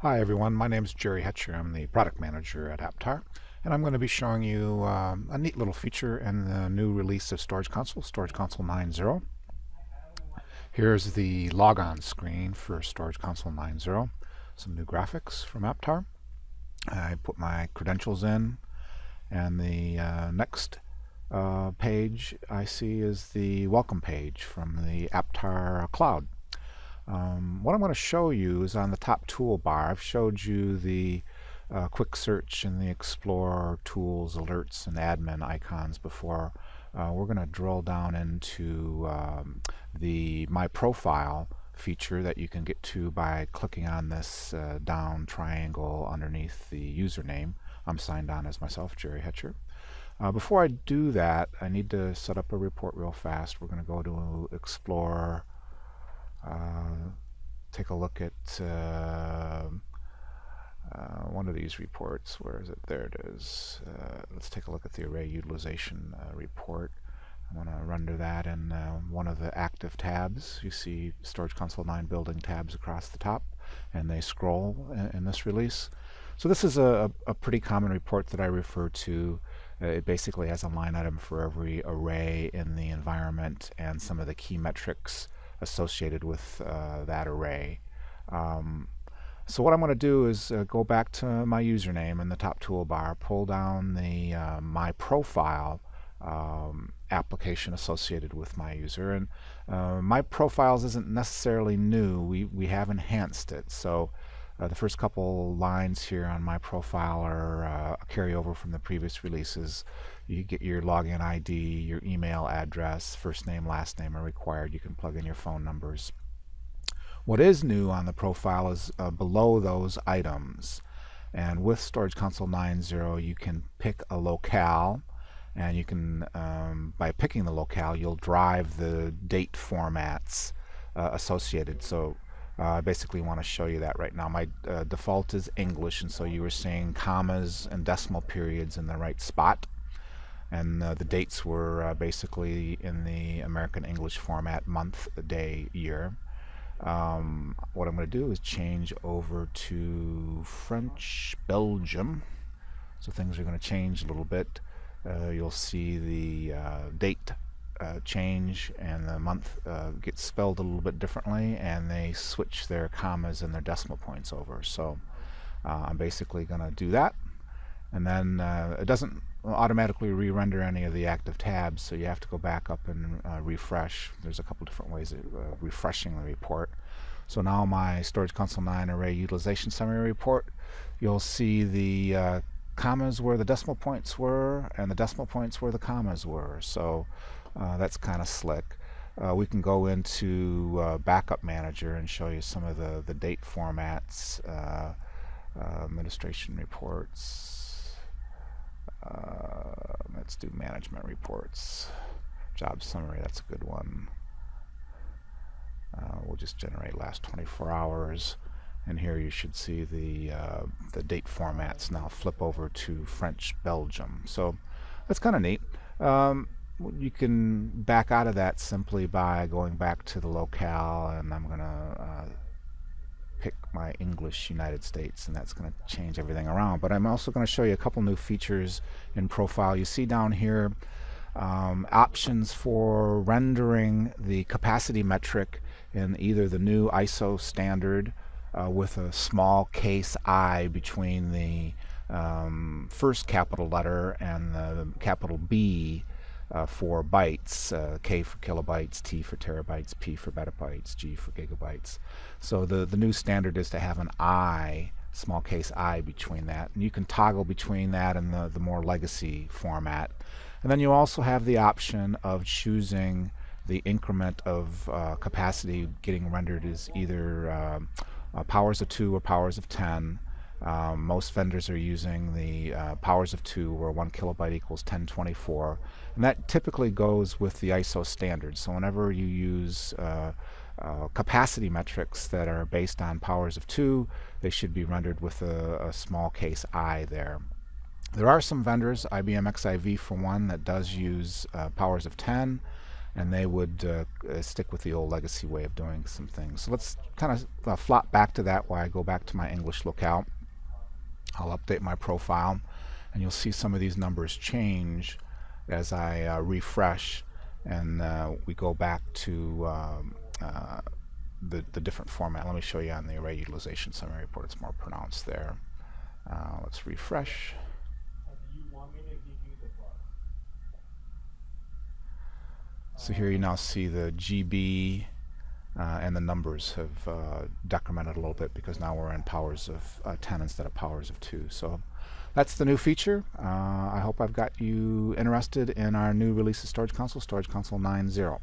Hi everyone, my name is Jerry Hetcher. I'm the product manager at APTARE, and I'm going to be showing you a neat little feature in the new release of StorageConsole, StorageConsole 9.0. Here's the logon screen for StorageConsole 9.0. Some new graphics from APTARE. I put my credentials in, and the next page I see is the welcome page from the APTARE cloud. What I'm going to show you is on the top toolbar. I've showed you the quick search and the explore tools, alerts, and admin icons before. We're going to drill down into the My Profile feature that you can get to by clicking on this down triangle underneath the username. I'm signed on as myself, Jerry Hetcher. Before I do that, I need to set up a report real fast. We're going to go to Explore. Take a look at one of these reports. Where is it? There it is. Let's take a look at the array utilization report. I'm going to render that in one of the active tabs. You see StorageConsole 9 building tabs across the top, and they scroll in this release. So this is a pretty common report that I refer to. It basically has a line item for every array in the environment and some of the key metrics associated with that array. So what I'm going to do is go back to my username in the top toolbar, pull down the My Profile application associated with my user, and My Profiles isn't necessarily new. We have enhanced it. So the first couple lines here on My Profile are a carryover from the previous releases. You get your login ID, your email address, first name, last name are required. You can plug in your phone numbers. What is new on the profile is below those items. And with StorageConsole 9.0, you can pick a locale, and you can, by picking the locale, you'll drive the date formats associated. So I basically want to show you that right now. My default is English, and so you were seeing commas and decimal periods in the right spot. And the dates were basically in the American English format, month, day, year. What I'm going to do is change over to French Belgium. So things are going to change a little bit. You'll see the date change, and the month gets spelled a little bit differently, and they switch their commas and their decimal points over. So I'm basically going to do that, and then it doesn't automatically re-render any of the active tabs, so you have to go back up and refresh. There's a couple different ways of refreshing the report. So now my StorageConsole 9 array utilization summary report, you'll see the commas where the decimal points were, and the decimal points where the commas were. So that's kind of slick. We can go into Backup Manager and show you some of the date formats, administration reports. Let's do management reports. Job summary, that's a good one. We'll just generate last 24 hours. And here you should see the date formats now flip over to French Belgium. So that's kind of neat. You can back out of that simply by going back to the locale, and I'm going to pick my English United States, and that's going to change everything around. But I'm also going to show you a couple new features in Profile. You see down here options for rendering the capacity metric in either the new ISO standard with a small case I between the first capital letter and the capital B for bytes, K for kilobytes, T for terabytes, P for petabytes, G for gigabytes. So the new standard is to have an I, small case I, between that. And you can toggle between that and the more legacy format. And then you also have the option of choosing the increment of capacity getting rendered as either powers of 2 or powers of 10. Most vendors are using the powers of 2, where 1 kilobyte equals 1024, and that typically goes with the ISO standard. So whenever you use capacity metrics that are based on powers of 2, they should be rendered with a small case I there. There are some vendors, IBM XIV for one, that does use powers of 10, and they would stick with the old legacy way of doing some things. So let's kind of flop back to that while I go back to my English locale. I'll update my profile, and you'll see some of these numbers change as I refresh, and we go back to the different format. Let me show you on the array utilization summary report. It's more pronounced there. Let's refresh. So here you now see the GB and the numbers have decremented a little bit because now we're in powers of 10 instead of powers of 2. So that's the new feature. I hope I've got you interested in our new release of StorageConsole, StorageConsole 9.0.